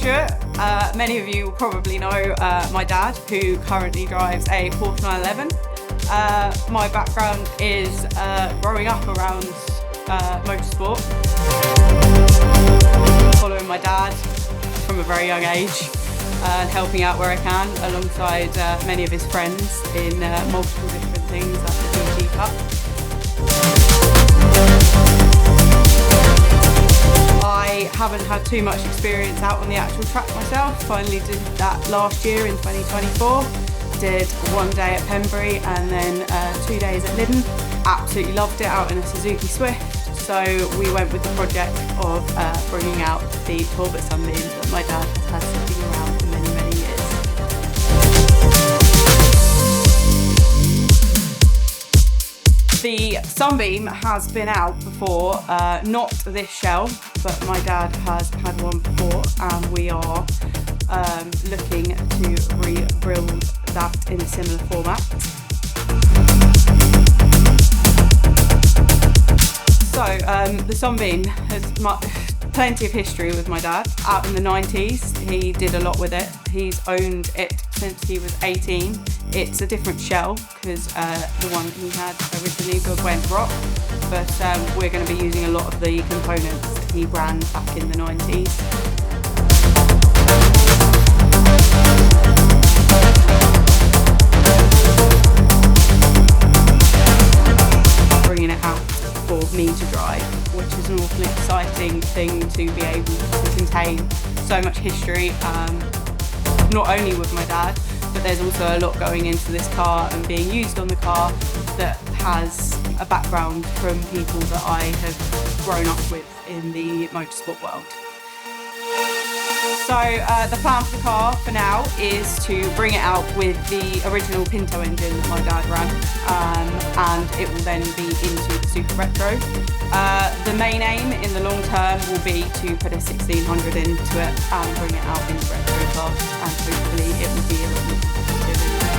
Stewart. Many of you will probably know my dad, who currently drives a Porsche 911. My background is growing up around motorsport, following my dad from a very young age and helping out where I can alongside many of his friends in multiple different things like the GT Cup. I haven't had too much experience out on the actual track myself. Finally did that last year in 2024. Did 1 day at Pembury and then 2 days at Lyddon. Absolutely loved it out in a Suzuki Swift. So we went with the project of bringing out the Talbot Sunbeam that my dad has had sitting around for many, many years. The Sunbeam has been out before, not this shell, but my dad has had one before, and we are looking to rebuild that in a similar format. So the Sunbeam has plenty of history with my dad. Out in the 90s, he did a lot with it. He's owned it since he was 18. It's a different shell because the one he had originally went rock, but we're going to be using a lot of the components that he ran back in the 90s. Bringing it out for me to drive, which is an awfully exciting thing to be able to contain so much history, not only with my dad, but there's also a lot going into this car and being used on the car that has a background from people that I have grown up with in the motorsport world. So the plan for the car for now is to bring it out with the original Pinto engine that my dad ran, and it will then be into the Super Retro. The main aim in the long term will be to put a 1600 into it and bring it out into retro class, and hopefully it will be a lot more competitive.